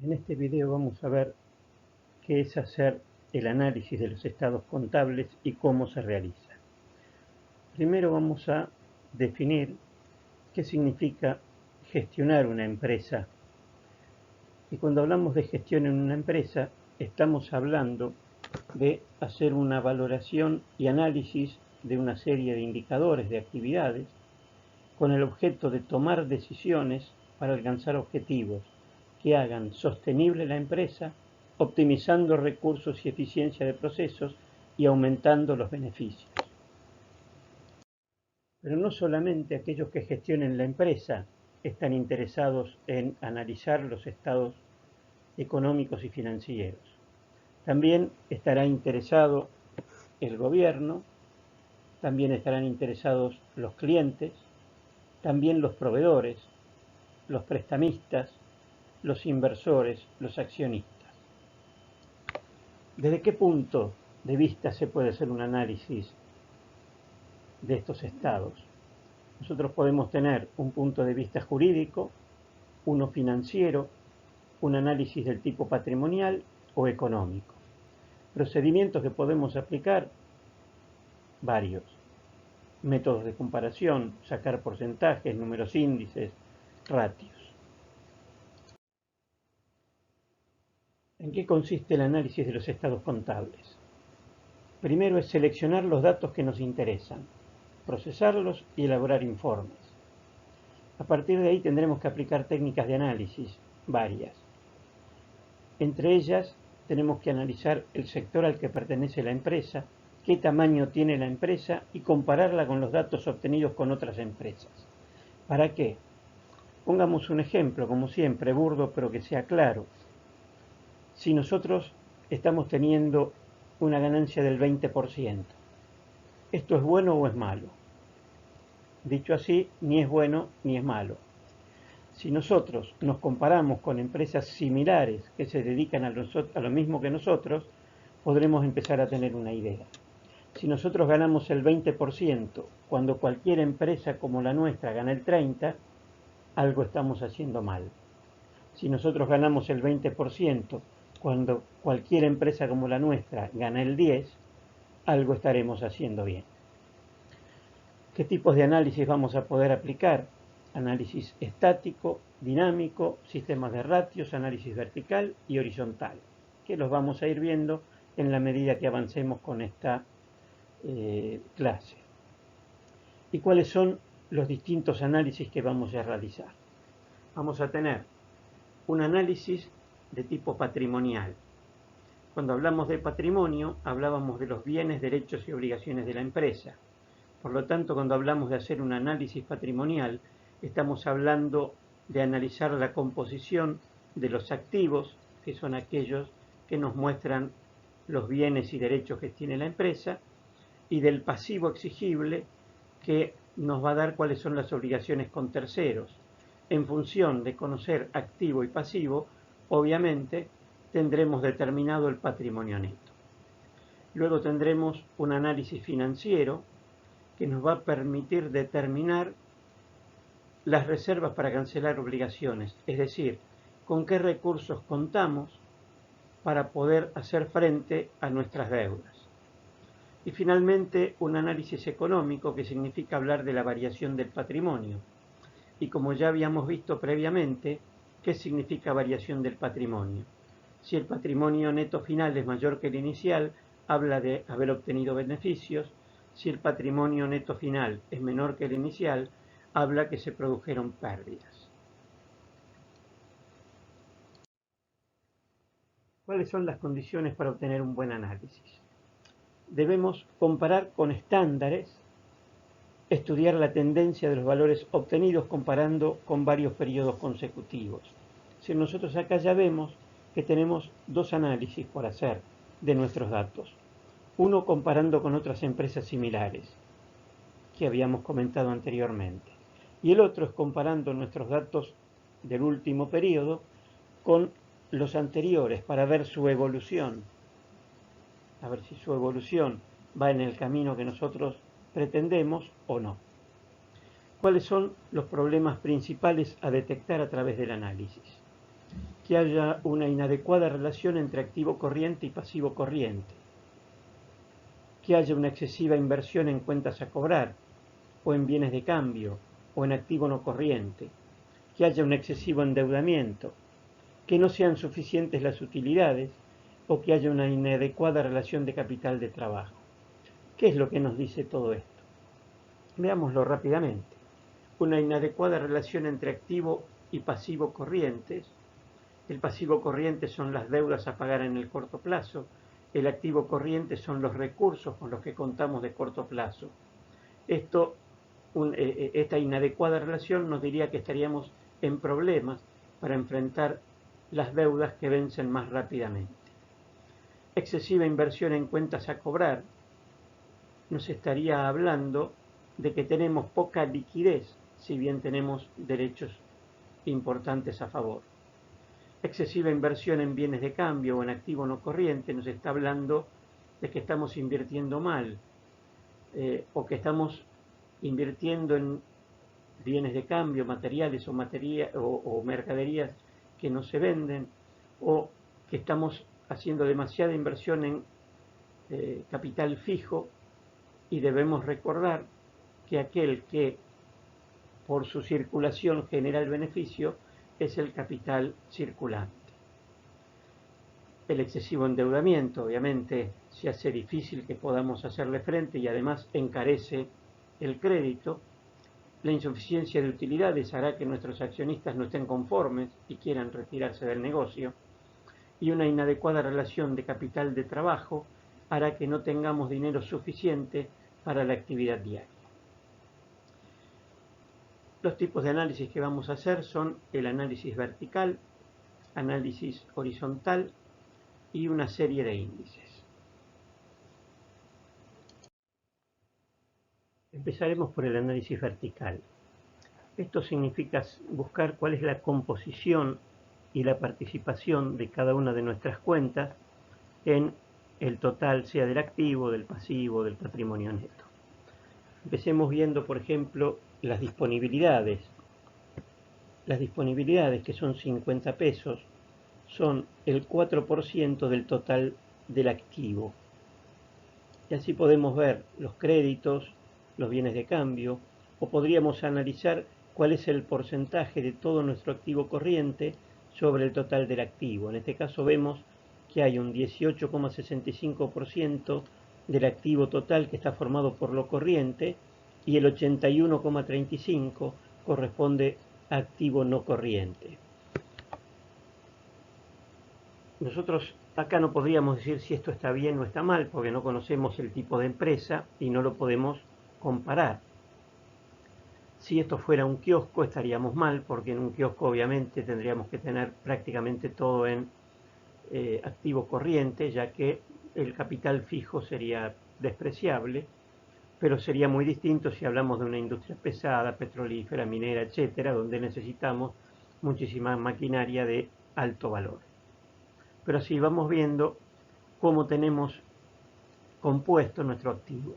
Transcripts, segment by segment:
En este video vamos a ver qué es hacer el análisis de los estados contables y cómo se realiza. Primero vamos a definir qué significa gestionar una empresa. Y cuando hablamos de gestión en una empresa, estamos hablando de hacer una valoración y análisis de una serie de indicadores de actividades con el objeto de tomar decisiones para alcanzar objetivos que hagan sostenible la empresa, optimizando recursos y eficiencia de procesos y aumentando los beneficios. Pero no solamente aquellos que gestionen la empresa están interesados en analizar los estados económicos y financieros. También estará interesado el gobierno, también estarán interesados los clientes, también los proveedores, los prestamistas, los inversores, los accionistas. ¿Desde qué punto de vista se puede hacer un análisis de estos estados? Nosotros podemos tener un punto de vista jurídico, uno financiero, un análisis del tipo patrimonial o económico. Procedimientos que podemos aplicar, varios. Métodos de comparación, sacar porcentajes, números índices, ratios. ¿En qué consiste el análisis de los estados contables? Primero es seleccionar los datos que nos interesan, procesarlos y elaborar informes. A partir de ahí tendremos que aplicar técnicas de análisis, varias. Entre ellas tenemos que analizar el sector al que pertenece la empresa, qué tamaño tiene la empresa y compararla con los datos obtenidos con otras empresas. ¿Para qué? Pongamos un ejemplo, como siempre, burdo, pero que sea claro. Si nosotros estamos teniendo una ganancia del 20%, ¿esto es bueno o es malo? Dicho así, ni es bueno ni es malo. Si nosotros nos comparamos con empresas similares que se dedican a lo mismo que nosotros, podremos empezar a tener una idea. Si nosotros ganamos el 20% cuando cualquier empresa como la nuestra gana el 30%, algo estamos haciendo mal. Si nosotros ganamos el 20% cuando cualquier empresa como la nuestra gana el 10%, algo estaremos haciendo bien. ¿Qué tipos de análisis vamos a poder aplicar? Análisis estático, dinámico, sistemas de ratios, análisis vertical y horizontal, que los vamos a ir viendo en la medida que avancemos con esta clase. ¿Y cuáles son los distintos análisis que vamos a realizar? Vamos a tener un análisis de tipo patrimonial. Cuando hablamos de patrimonio, hablábamos de los bienes, derechos y obligaciones de la empresa. Por lo tanto, cuando hablamos de hacer un análisis patrimonial, estamos hablando de analizar la composición de los activos, que son aquellos que nos muestran los bienes y derechos que tiene la empresa, y del pasivo exigible, que nos va a dar cuáles son las obligaciones con terceros. En función de conocer activo y pasivo, obviamente tendremos determinado el patrimonio neto. Luego tendremos un análisis financiero que nos va a permitir determinar las reservas para cancelar obligaciones, es decir, con qué recursos contamos para poder hacer frente a nuestras deudas. Y finalmente, un análisis económico, que significa hablar de la variación del patrimonio. Y como ya habíamos visto previamente, ¿qué significa variación del patrimonio? Si el patrimonio neto final es mayor que el inicial, habla de haber obtenido beneficios. Si el patrimonio neto final es menor que el inicial, habla que se produjeron pérdidas. ¿Cuáles son las condiciones para obtener un buen análisis? Debemos comparar con estándares, estudiar la tendencia de los valores obtenidos comparando con varios periodos consecutivos. Si nosotros acá ya vemos que tenemos dos análisis por hacer de nuestros datos. Uno comparando con otras empresas similares, que habíamos comentado anteriormente. Y el otro es comparando nuestros datos del último periodo con los anteriores para ver su evolución. A ver si su evolución va en el camino que nosotros pretendemos o no. ¿Cuáles son los problemas principales a detectar a través del análisis? que haya una inadecuada relación entre activo corriente y pasivo corriente, que haya una excesiva inversión en cuentas a cobrar, o en bienes de cambio, o en activo no corriente, que haya un excesivo endeudamiento, que no sean suficientes las utilidades, o que haya una inadecuada relación de capital de trabajo. ¿Qué es lo que nos dice todo esto? Veámoslo rápidamente. Una inadecuada relación entre activo y pasivo corrientes. El pasivo corriente son las deudas a pagar en el corto plazo. El activo corriente son los recursos con los que contamos de corto plazo. Esta inadecuada relación nos diría que estaríamos en problemas para enfrentar las deudas que vencen más rápidamente. Excesiva inversión en cuentas a cobrar nos estaría hablando de que tenemos poca liquidez, si bien tenemos derechos importantes a favor. Excesiva inversión en bienes de cambio o en activo no corriente nos está hablando de que estamos invirtiendo mal, o que estamos invirtiendo en bienes de cambio, materiales o mercaderías que no se venden, o que estamos haciendo demasiada inversión en capital fijo, y debemos recordar que aquel que por su circulación genera el beneficio es el capital circulante. El excesivo endeudamiento obviamente se hace difícil que podamos hacerle frente y además encarece el crédito. La insuficiencia de utilidades hará que nuestros accionistas no estén conformes y quieran retirarse del negocio. Y una inadecuada relación de capital de trabajo hará que no tengamos dinero suficiente para la actividad diaria. Los tipos de análisis que vamos a hacer son el análisis vertical, análisis horizontal y una serie de índices. Empezaremos por el análisis vertical. Esto significa buscar cuál es la composición y la participación de cada una de nuestras cuentas en el total, sea del activo, del pasivo, del patrimonio neto. Empecemos viendo, por ejemplo, las disponibilidades. Las disponibilidades, que son 50 pesos, son el 4% del total del activo. Y así podemos ver los créditos, los bienes de cambio, o podríamos analizar cuál es el porcentaje de todo nuestro activo corriente sobre el total del activo. En este caso vemos que hay un 18,65% del activo total que está formado por lo corriente y el 81,35% corresponde a activo no corriente. Nosotros acá no podríamos decir si esto está bien o está mal, porque no conocemos el tipo de empresa y no lo podemos comparar. Si esto fuera un kiosco estaríamos mal, porque en un kiosco obviamente tendríamos que tener prácticamente todo en activo corriente, ya que el capital fijo sería despreciable, pero sería muy distinto si hablamos de una industria pesada, petrolífera, minera, etcétera, donde necesitamos muchísima maquinaria de alto valor. Pero así vamos viendo cómo tenemos compuesto nuestro activo.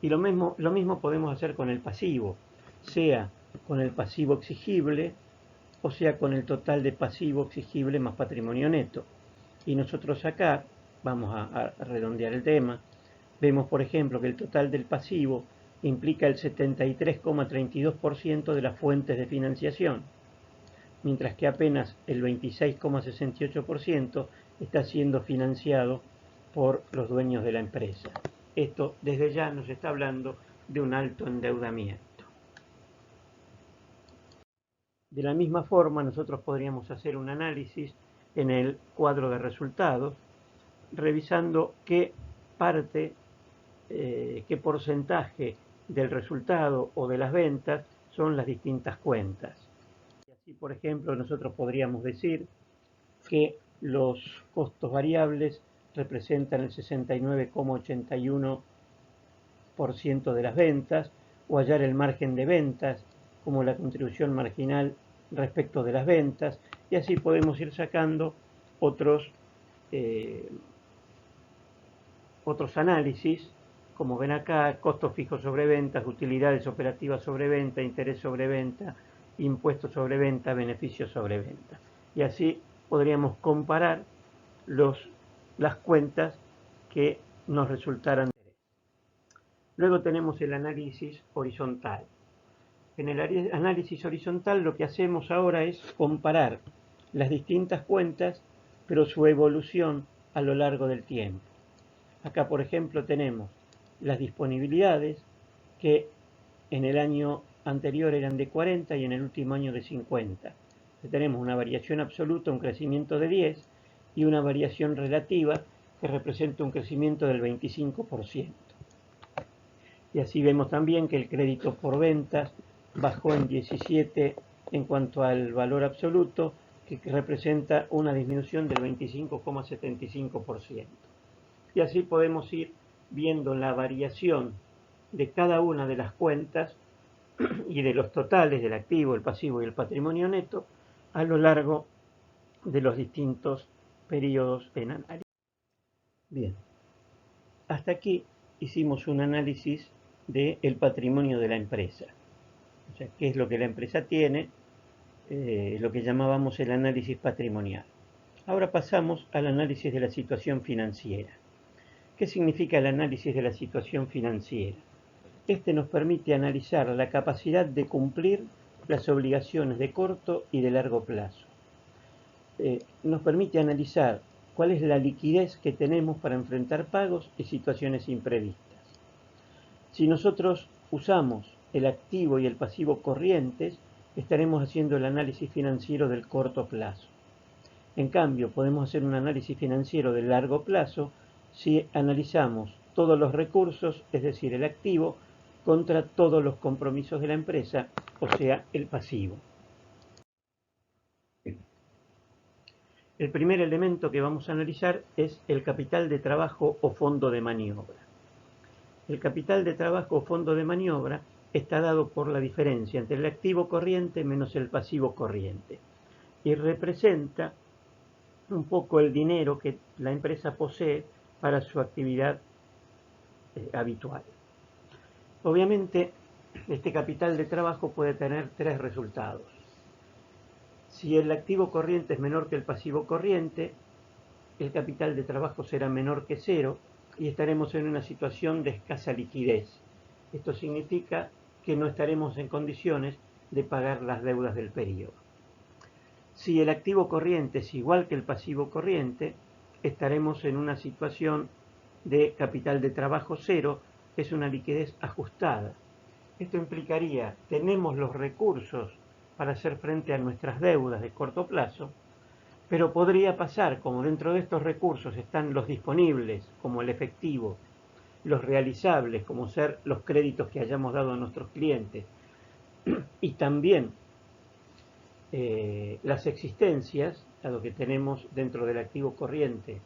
Y lo mismo podemos hacer con el pasivo, sea con el pasivo exigible o sea con el total de pasivo exigible más patrimonio neto. Y nosotros acá, vamos a redondear el tema, vemos por ejemplo que el total del pasivo implica el 73,32% de las fuentes de financiación, mientras que apenas el 26,68% está siendo financiado por los dueños de la empresa. Esto desde ya nos está hablando de un alto endeudamiento. De la misma forma, nosotros podríamos hacer un análisis en el cuadro de resultados, revisando qué parte, qué porcentaje del resultado o de las ventas son las distintas cuentas. Y así, por ejemplo, nosotros podríamos decir que los costos variables representan el 69,81% de las ventas, o hallar el margen de ventas como la contribución marginal respecto de las ventas, y así podemos ir sacando otros análisis, como ven acá: costos fijos sobre ventas, utilidades operativas sobre venta, interés sobre venta, impuestos sobre venta, beneficios sobre venta. Y así podríamos comparar las cuentas que nos resultaran. Luego tenemos el análisis horizontal. En el análisis horizontal lo que hacemos ahora es comparar las distintas cuentas, pero su evolución a lo largo del tiempo. Acá, por ejemplo, tenemos las disponibilidades que en el año anterior eran de 40 y en el último año de 50. Tenemos una variación absoluta, un crecimiento de 10, y una variación relativa que representa un crecimiento del 25%. Y así vemos también que el crédito por ventas bajó en 17 en cuanto al valor absoluto, que representa una disminución del 25,75%. Y así podemos ir viendo la variación de cada una de las cuentas y de los totales del activo, el pasivo y el patrimonio neto a lo largo de los distintos periodos en análisis. Bien, hasta aquí hicimos un análisis del patrimonio de la empresa, o sea, qué es lo que la empresa tiene, lo que llamábamos el análisis patrimonial. Ahora pasamos al análisis de la situación financiera. ¿Qué significa el análisis de la situación financiera? Este nos permite analizar la capacidad de cumplir las obligaciones de corto y de largo plazo. Nos permite analizar cuál es la liquidez que tenemos para enfrentar pagos y situaciones imprevistas. Si nosotros usamos el activo y el pasivo corrientes, estaremos haciendo el análisis financiero del corto plazo. En cambio, podemos hacer un análisis financiero de largo plazo si analizamos todos los recursos, es decir, el activo, contra todos los compromisos de la empresa, o sea, el pasivo. El primer elemento que vamos a analizar es el capital de trabajo o fondo de maniobra. El capital de trabajo o fondo de maniobra está dado por la diferencia entre el activo corriente menos el pasivo corriente y representa un poco el dinero que la empresa posee para su actividad habitual. Obviamente, este capital de trabajo puede tener tres resultados. Si el activo corriente es menor que el pasivo corriente, el capital de trabajo será menor que cero y estaremos en una situación de escasa liquidez. Esto significa que no estaremos en condiciones de pagar las deudas del periodo. Si el activo corriente es igual que el pasivo corriente, estaremos en una situación de capital de trabajo cero, que es una liquidez ajustada. Esto implicaría, tenemos los recursos para hacer frente a nuestras deudas de corto plazo, pero podría pasar, como dentro de estos recursos están los disponibles, como el efectivo, los realizables, como ser los créditos que hayamos dado a nuestros clientes, y también las existencias, dado que tenemos dentro del activo corriente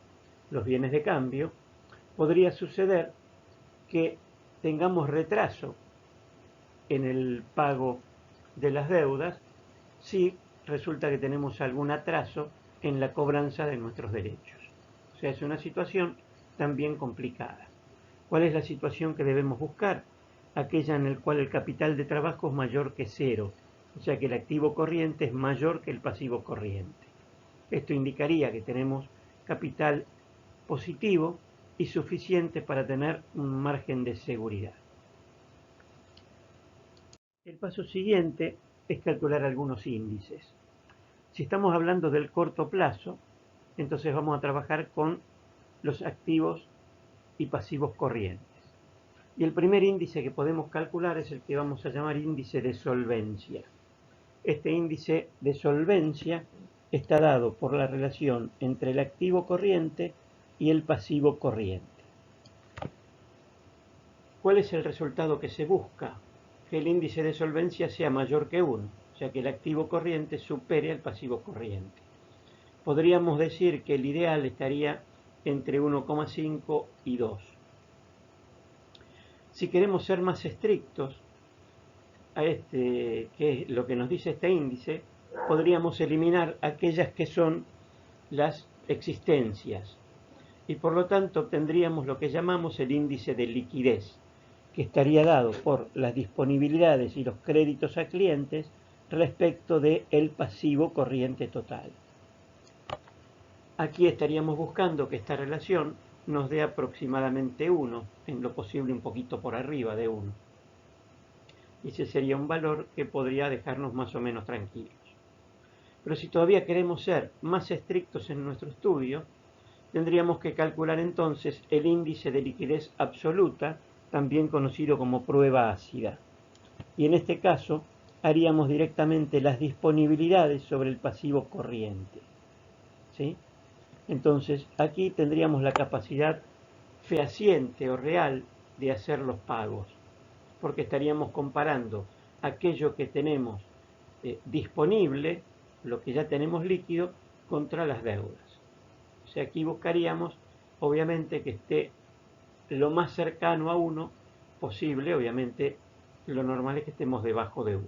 los bienes de cambio, podría suceder que tengamos retraso en el pago de las deudas si resulta que tenemos algún atraso en la cobranza de nuestros derechos. O sea, es una situación también complicada. ¿Cuál es la situación que debemos buscar? Aquella en la cual el capital de trabajo es mayor que cero, o sea que el activo corriente es mayor que el pasivo corriente. Esto indicaría que tenemos capital positivo y suficiente para tener un margen de seguridad. El paso siguiente es calcular algunos índices. Si estamos hablando del corto plazo, entonces vamos a trabajar con los activos y pasivos corrientes. Y el primer índice que podemos calcular es el que vamos a llamar índice de solvencia. Este índice de solvencia está dado por la relación entre el activo corriente y el pasivo corriente. ¿Cuál es el resultado que se busca? Que el índice de solvencia sea mayor que 1, o sea que el activo corriente supere al pasivo corriente. Podríamos decir que el ideal estaría entre 1,5 y 2. Si queremos ser más estrictos, que es lo que nos dice este índice, podríamos eliminar aquellas que son las existencias y por lo tanto obtendríamos lo que llamamos el índice de liquidez, que estaría dado por las disponibilidades y los créditos a clientes respecto del pasivo corriente total. Aquí estaríamos buscando que esta relación nos dé aproximadamente 1, en lo posible un poquito por arriba de 1. Y ese sería un valor que podría dejarnos más o menos tranquilos. Pero si todavía queremos ser más estrictos en nuestro estudio, tendríamos que calcular entonces el índice de liquidez absoluta, también conocido como prueba ácida. Y en este caso haríamos directamente las disponibilidades sobre el pasivo corriente. ¿Sí? Entonces aquí tendríamos la capacidad fehaciente o real de hacer los pagos, porque estaríamos comparando aquello que tenemos disponible, lo que ya tenemos líquido, contra las deudas. O sea, aquí buscaríamos, obviamente, que esté lo más cercano a 1 posible. Obviamente, lo normal es que estemos debajo de 1.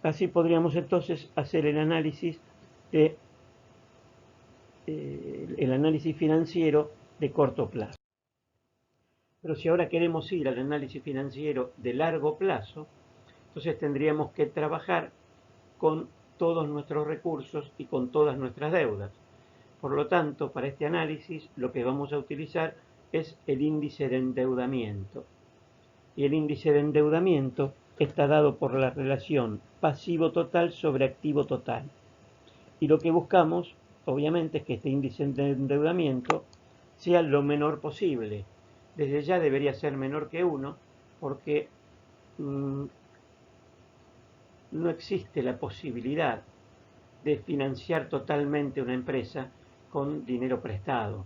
Así podríamos entonces hacer el análisis financiero de corto plazo. Pero si ahora queremos ir al análisis financiero de largo plazo, entonces tendríamos que trabajar con todos nuestros recursos y con todas nuestras deudas. Por lo tanto, para este análisis lo que vamos a utilizar es el índice de endeudamiento. Y el índice de endeudamiento está dado por la relación pasivo total sobre activo total. Y lo que buscamos, obviamente, es que este índice de endeudamiento sea lo menor posible. Desde ya debería ser menor que 1, porque no existe la posibilidad de financiar totalmente una empresa con dinero prestado.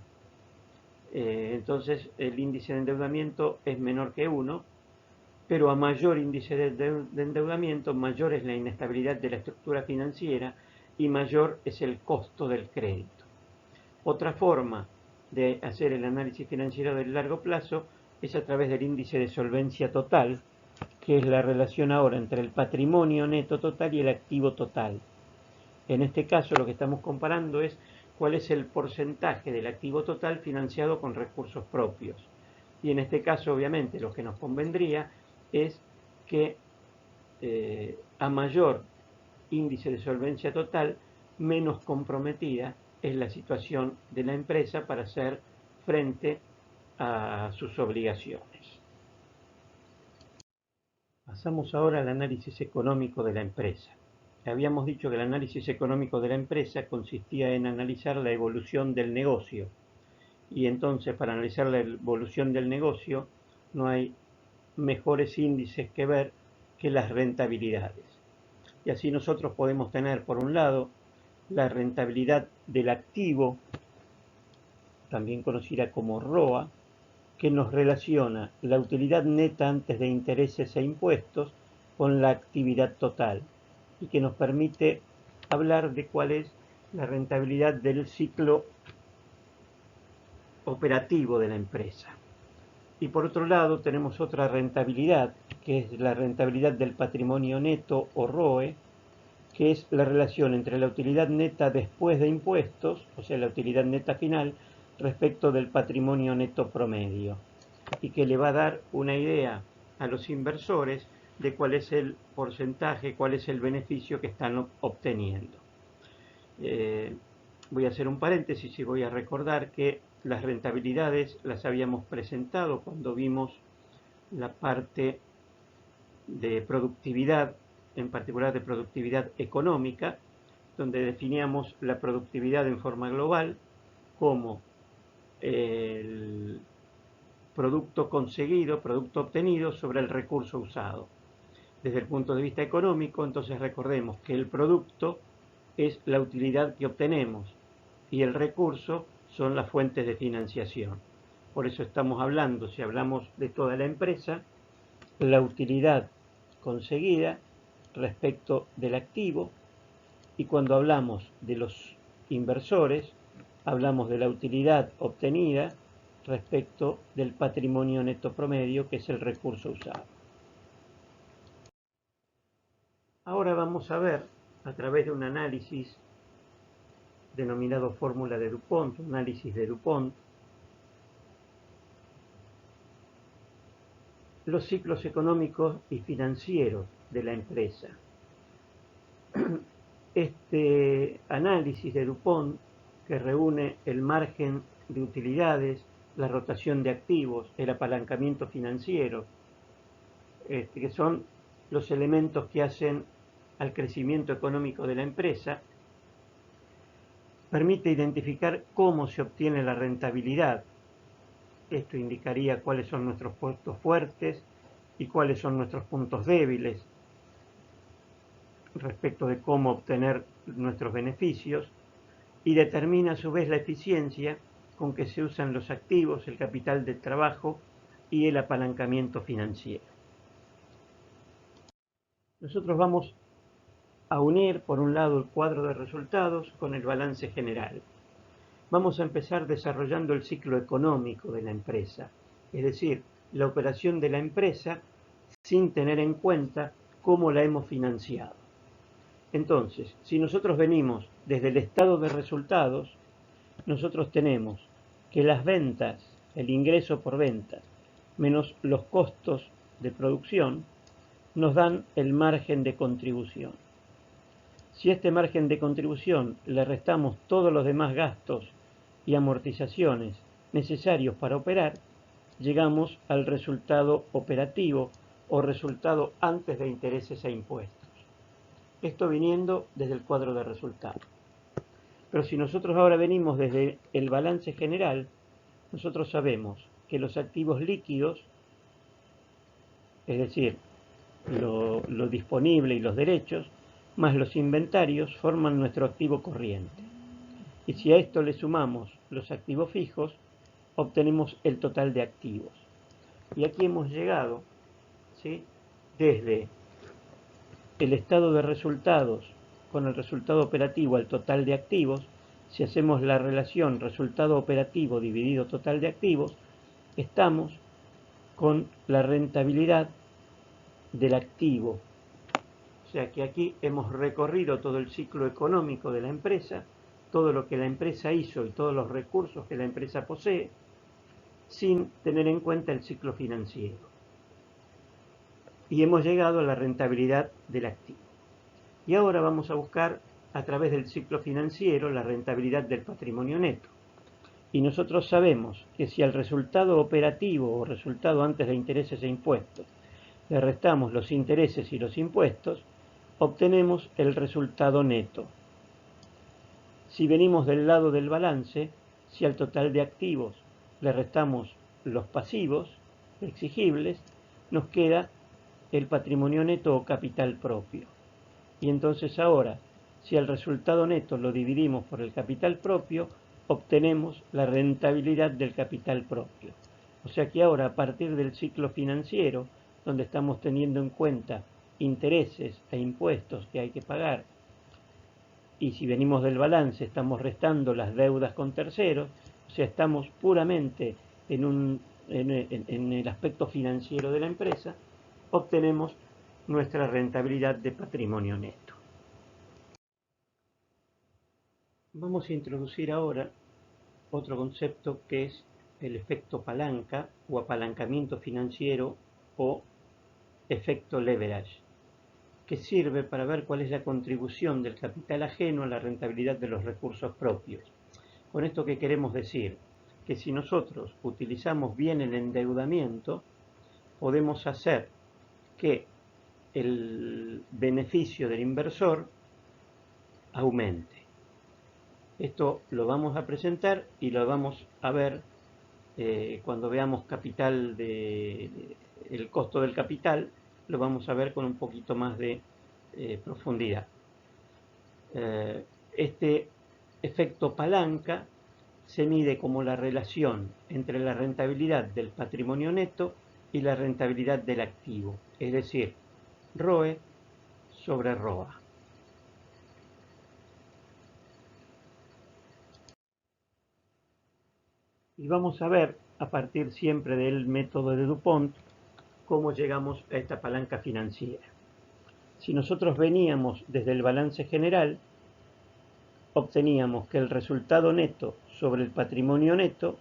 Entonces el índice de endeudamiento es menor que 1, pero a mayor índice de endeudamiento, mayor es la inestabilidad de la estructura financiera y mayor es el costo del crédito. Otra forma de hacer el análisis financiero del largo plazo es a través del índice de solvencia total, que es la relación ahora entre el patrimonio neto total y el activo total. En este caso lo que estamos comparando es cuál es el porcentaje del activo total financiado con recursos propios. Y en este caso, obviamente, lo que nos convendría es que a mayor índice de solvencia total, menos comprometida es la situación de la empresa para hacer frente a sus obligaciones. Pasamos ahora al análisis económico de la empresa. Habíamos dicho que el análisis económico de la empresa consistía en analizar la evolución del negocio. Y entonces, para analizar la evolución del negocio, no hay mejores índices que ver que las rentabilidades. Y así nosotros podemos tener, por un lado, la rentabilidad del activo, también conocida como ROA, que nos relaciona la utilidad neta antes de intereses e impuestos con la actividad total y que nos permite hablar de cuál es la rentabilidad del ciclo operativo de la empresa. Y por otro lado tenemos otra rentabilidad, que es la rentabilidad del patrimonio neto o ROE, que es la relación entre la utilidad neta después de impuestos, o sea, la utilidad neta final, respecto del patrimonio neto promedio, y que le va a dar una idea a los inversores de cuál es el porcentaje, cuál es el beneficio que están obteniendo. Voy a hacer un paréntesis y voy a recordar que las rentabilidades las habíamos presentado cuando vimos la parte de productividad, en particular de productividad económica, donde definíamos la productividad en forma global como el producto conseguido, producto obtenido sobre el recurso usado. Desde el punto de vista económico, entonces recordemos que el producto es la utilidad que obtenemos y el recurso son las fuentes de financiación. Por eso estamos hablando, si hablamos de toda la empresa, la utilidad conseguida respecto del activo, y cuando hablamos de los inversores, hablamos de la utilidad obtenida respecto del patrimonio neto promedio, que es el recurso usado. Ahora vamos a ver, a través de un análisis denominado fórmula de Dupont, análisis de Dupont, los ciclos económicos y financieros de la empresa. Este análisis de Dupont que reúne el margen de utilidades, la rotación de activos, el apalancamiento financiero, que son los elementos que hacen al crecimiento económico de la empresa, permite identificar cómo se obtiene la rentabilidad. Esto indicaría cuáles son nuestros puntos fuertes y cuáles son nuestros puntos débiles respecto de cómo obtener nuestros beneficios, y determina a su vez la eficiencia con que se usan los activos, el capital de trabajo y el apalancamiento financiero. Nosotros vamos a unir, por un lado, el cuadro de resultados con el balance general. Vamos a empezar desarrollando el ciclo económico de la empresa, es decir, la operación de la empresa sin tener en cuenta cómo la hemos financiado. Entonces, si nosotros venimos desde el estado de resultados, nosotros tenemos que las ventas, el ingreso por ventas, menos los costos de producción, nos dan el margen de contribución. Si a este margen de contribución le restamos todos los demás gastos y amortizaciones necesarios para operar, llegamos al resultado operativo o resultado antes de intereses e impuestos. Esto viniendo desde el cuadro de resultados. Pero si nosotros ahora venimos desde el balance general, nosotros sabemos que los activos líquidos, es decir, lo disponible y los derechos, más los inventarios, forman nuestro activo corriente. Y si a esto le sumamos los activos fijos, obtenemos el total de activos. Y aquí hemos llegado, ¿sí?, desde el estado de resultados con el resultado operativo al total de activos. Si hacemos la relación resultado operativo dividido total de activos, estamos con la rentabilidad del activo. O sea que aquí hemos recorrido todo el ciclo económico de la empresa, todo lo que la empresa hizo y todos los recursos que la empresa posee, sin tener en cuenta el ciclo financiero. Y hemos llegado a la rentabilidad del activo. Y ahora vamos a buscar a través del ciclo financiero la rentabilidad del patrimonio neto. Y nosotros sabemos que si al resultado operativo o resultado antes de intereses e impuestos le restamos los intereses y los impuestos, obtenemos el resultado neto. Si venimos del lado del balance, si al total de activos le restamos los pasivos exigibles, nos queda el patrimonio neto o capital propio. Y entonces ahora, si al resultado neto lo dividimos por el capital propio, obtenemos la rentabilidad del capital propio. O sea que ahora, a partir del ciclo financiero, donde estamos teniendo en cuenta intereses e impuestos que hay que pagar, y si venimos del balance estamos restando las deudas con terceros, o sea, estamos puramente en el aspecto financiero de la empresa, obtenemos nuestra rentabilidad de patrimonio neto. Vamos a introducir ahora otro concepto que es el efecto palanca o apalancamiento financiero o efecto leverage, que sirve para ver cuál es la contribución del capital ajeno a la rentabilidad de los recursos propios. Con esto, ¿qué queremos decir? Que si nosotros utilizamos bien el endeudamiento, podemos hacer que el beneficio del inversor aumente. Esto lo vamos a presentar y lo vamos a ver cuando veamos el costo del capital, lo vamos a ver con un poquito más de profundidad. Este efecto palanca se mide como la relación entre la rentabilidad del patrimonio neto y la rentabilidad del activo, es decir, ROE sobre ROA. Y vamos a ver, a partir siempre del método de DuPont, cómo llegamos a esta palanca financiera. Si nosotros veníamos desde el balance general, obteníamos que el resultado neto sobre el patrimonio neto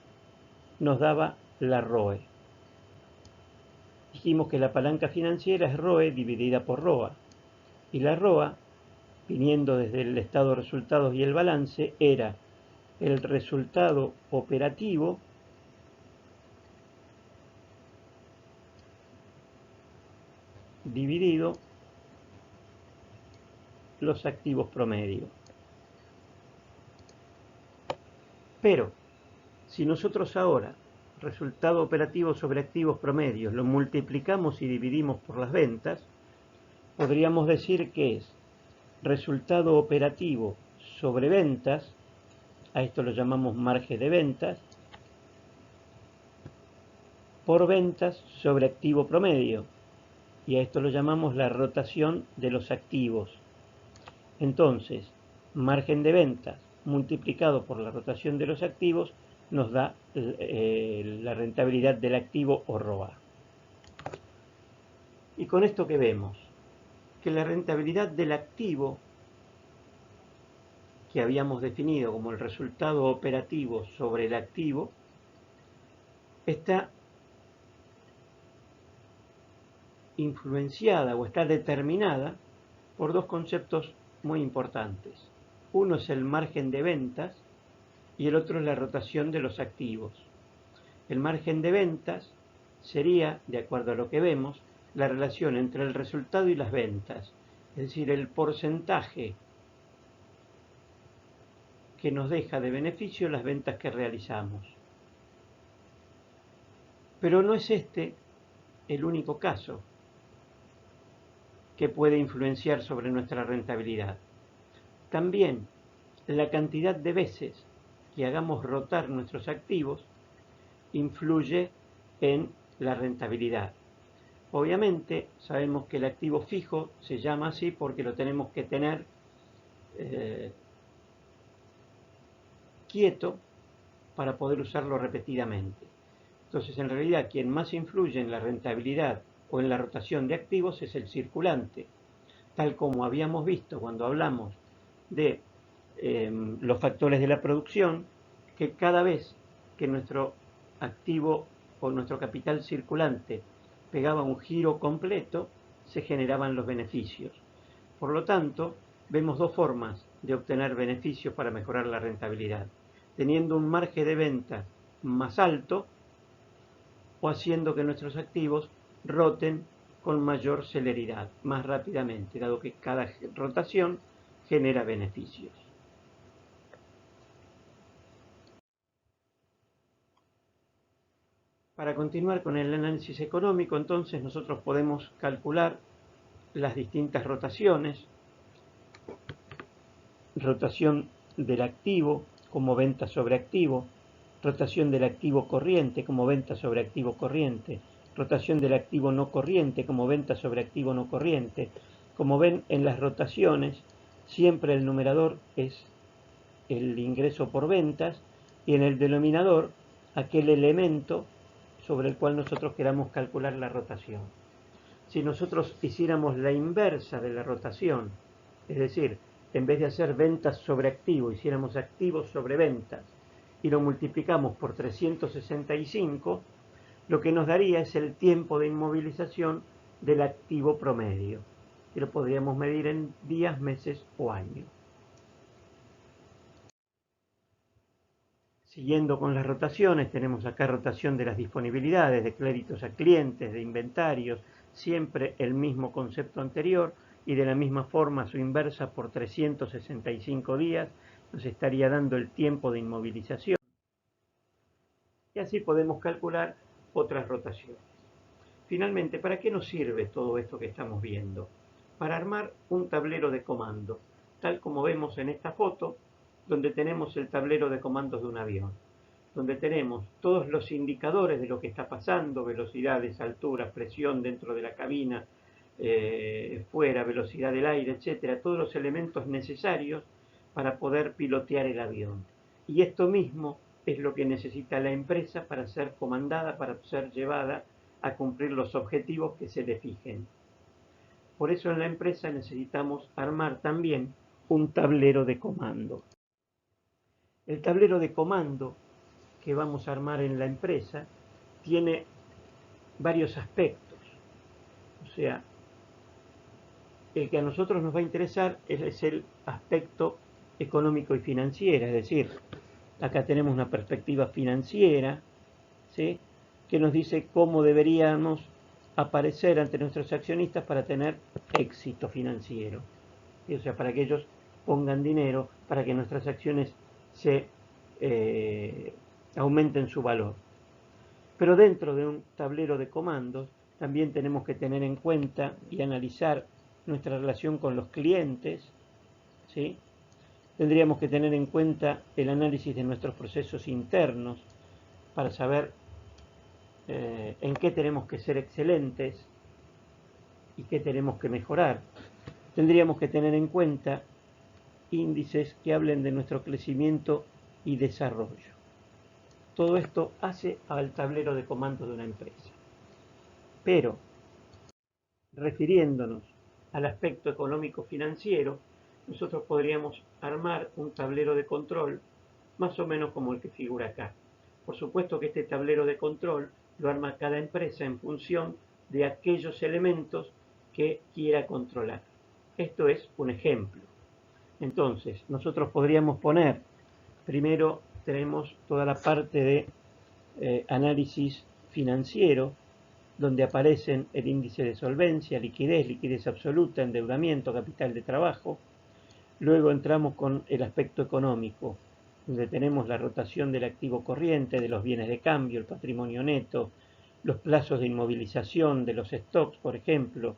nos daba la ROE. Dijimos que la palanca financiera es ROE dividida por ROA. Y la ROA, viniendo desde el estado de resultados y el balance, era el resultado operativo dividido los activos promedio. Pero si nosotros ahora resultado operativo sobre activos promedios lo multiplicamos y dividimos por las ventas, podríamos decir que es resultado operativo sobre ventas, a esto lo llamamos margen de ventas, por ventas sobre activo promedio, y a esto lo llamamos la rotación de los activos. Entonces, margen de ventas multiplicado por la rotación de los activos nos da la rentabilidad del activo o ROA. Y con esto que vemos, que la rentabilidad del activo que habíamos definido como el resultado operativo sobre el activo está influenciada o está determinada por dos conceptos muy importantes. Uno es el margen de ventas y el otro es la rotación de los activos. El margen de ventas sería, de acuerdo a lo que vemos, la relación entre el resultado y las ventas, es decir, el porcentaje que nos deja de beneficio las ventas que realizamos. Pero no es este el único caso que puede influenciar sobre nuestra rentabilidad. También la cantidad de veces que hagamos rotar nuestros activos influye en la rentabilidad. Obviamente sabemos que el activo fijo se llama así porque lo tenemos que tener quieto para poder usarlo repetidamente. Entonces, en realidad, quien más influye en la rentabilidad o en la rotación de activos es el circulante, tal como habíamos visto cuando hablamos de los factores de la producción, que cada vez que nuestro activo o nuestro capital circulante pegaba un giro completo, se generaban los beneficios. Por lo tanto, vemos dos formas de obtener beneficios para mejorar la rentabilidad: teniendo un margen de venta más alto o haciendo que nuestros activos roten con mayor celeridad, más rápidamente, dado que cada rotación genera beneficios. Para continuar con el análisis económico, entonces nosotros podemos calcular las distintas rotaciones: rotación del activo como venta sobre activo, rotación del activo corriente como venta sobre activo corriente, rotación del activo no corriente como venta sobre activo no corriente. Como ven, en las rotaciones siempre el numerador es el ingreso por ventas y en el denominador aquel elemento sobre el cual nosotros queramos calcular la rotación. Si nosotros hiciéramos la inversa de la rotación, es decir, en vez de hacer ventas sobre activo, hiciéramos activos sobre ventas y lo multiplicamos por 365, lo que nos daría es el tiempo de inmovilización del activo promedio, que lo podríamos medir en días, meses o años. Siguiendo con las rotaciones, tenemos acá rotación de las disponibilidades, de créditos a clientes, de inventarios, siempre el mismo concepto anterior, y de la misma forma su inversa por 365 días nos estaría dando el tiempo de inmovilización. Y así podemos calcular otras rotaciones. Finalmente, ¿para qué nos sirve todo esto que estamos viendo? Para armar un tablero de comando, tal como vemos en esta foto, donde tenemos el tablero de comandos de un avión, donde tenemos todos los indicadores de lo que está pasando: velocidades, alturas, presión dentro de la cabina, fuera, velocidad del aire, etcétera, todos los elementos necesarios para poder pilotear el avión. Y esto mismo es lo que necesita la empresa para ser comandada, para ser llevada a cumplir los objetivos que se le fijen. Por eso en la empresa necesitamos armar también un tablero de comando. El tablero de comando que vamos a armar en la empresa tiene varios aspectos. O sea, el que a nosotros nos va a interesar es el aspecto económico y financiero, es decir, Acá tenemos una perspectiva financiera, ¿sí?, que nos dice cómo deberíamos aparecer ante nuestros accionistas para tener éxito financiero. O sea, para que ellos pongan dinero, para que nuestras acciones se aumenten su valor. Pero dentro de un tablero de comandos también tenemos que tener en cuenta y analizar nuestra relación con los clientes, ¿sí? Tendríamos que tener en cuenta el análisis de nuestros procesos internos para saber en qué tenemos que ser excelentes y qué tenemos que mejorar. Tendríamos que tener en cuenta índices que hablen de nuestro crecimiento y desarrollo. Todo esto hace al tablero de comandos de una empresa. Pero, refiriéndonos al aspecto económico-financiero, nosotros podríamos armar un tablero de control más o menos como el que figura acá. Por supuesto que este tablero de control lo arma cada empresa en función de aquellos elementos que quiera controlar. Esto es un ejemplo. Entonces, nosotros podríamos poner, primero tenemos toda la parte de análisis financiero, donde aparecen el índice de solvencia, liquidez absoluta, endeudamiento, capital de trabajo. Luego entramos con el aspecto económico, donde tenemos la rotación del activo corriente, de los bienes de cambio, el patrimonio neto, los plazos de inmovilización de los stocks, por ejemplo,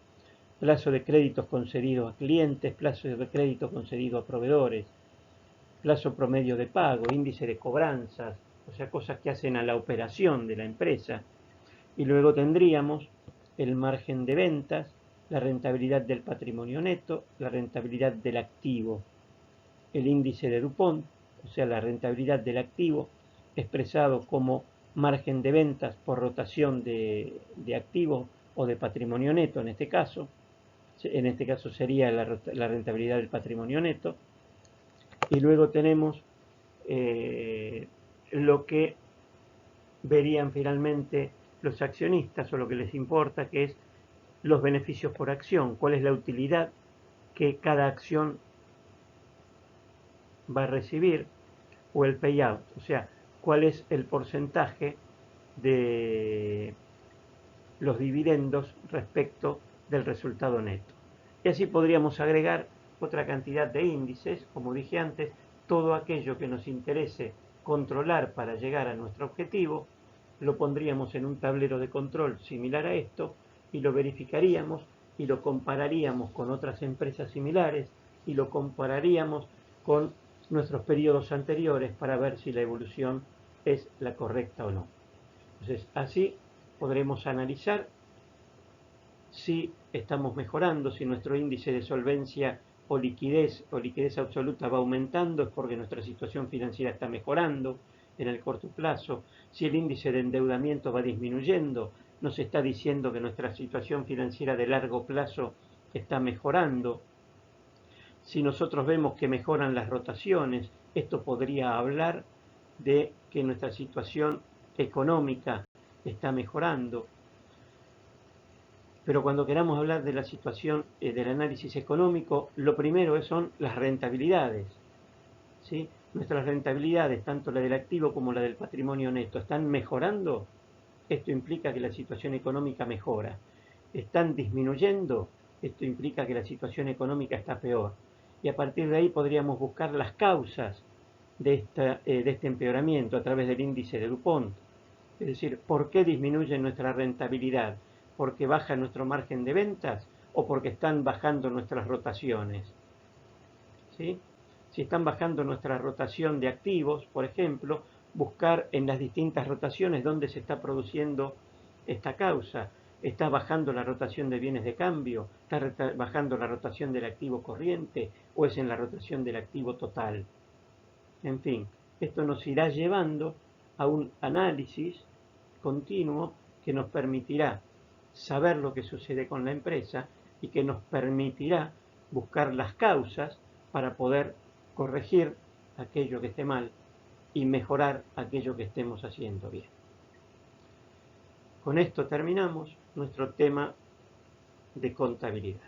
plazo de créditos concedidos a clientes, plazo de crédito concedido a proveedores, plazo promedio de pago, índice de cobranzas, o sea, cosas que hacen a la operación de la empresa. Y luego tendríamos el margen de ventas, la rentabilidad del patrimonio neto, la rentabilidad del activo, el índice de Dupont, o sea, la rentabilidad del activo, expresado como margen de ventas por rotación de activo o de patrimonio neto en este caso. En este caso sería la rentabilidad del patrimonio neto. Y luego tenemos lo que verían finalmente los accionistas, o lo que les importa, que es los beneficios por acción, cuál es la utilidad que cada acción va a recibir, o el payout, o sea, cuál es el porcentaje de los dividendos respecto del resultado neto. Y así podríamos agregar otra cantidad de índices, como dije antes, todo aquello que nos interese controlar para llegar a nuestro objetivo, lo pondríamos en un tablero de control similar a esto y lo verificaríamos y lo compararíamos con otras empresas similares y lo compararíamos con nuestros periodos anteriores para ver si la evolución es la correcta o no. Entonces, así podremos analizar si estamos mejorando, si nuestro índice de solvencia o liquidez absoluta va aumentando, es porque nuestra situación financiera está mejorando en el corto plazo. Si el índice de endeudamiento va disminuyendo, nos está diciendo que nuestra situación financiera de largo plazo está mejorando. Si nosotros vemos que mejoran las rotaciones, esto podría hablar de que nuestra situación económica está mejorando. Pero cuando queramos hablar de la situación del análisis económico, lo primero son las rentabilidades, ¿sí? Nuestras rentabilidades, tanto la del activo como la del patrimonio neto, ¿están mejorando? Esto implica que la situación económica mejora. ¿Están disminuyendo? Esto implica que la situación económica está peor. Y a partir de ahí podríamos buscar las causas de este empeoramiento a través del índice de Dupont. Es decir, ¿por qué disminuye nuestra rentabilidad? ¿Porque baja nuestro margen de ventas o porque están bajando nuestras rotaciones? ¿Sí? Si están bajando nuestra rotación de activos, por ejemplo, buscar en las distintas rotaciones dónde se está produciendo esta causa. ¿Está bajando la rotación de bienes de cambio? ¿Está bajando la rotación del activo corriente? ¿O es en la rotación del activo total? En fin, esto nos irá llevando a un análisis continuo que nos permitirá saber lo que sucede con la empresa y que nos permitirá buscar las causas para poder corregir aquello que esté mal y mejorar aquello que estemos haciendo bien. Con esto terminamos nuestro tema de contabilidad.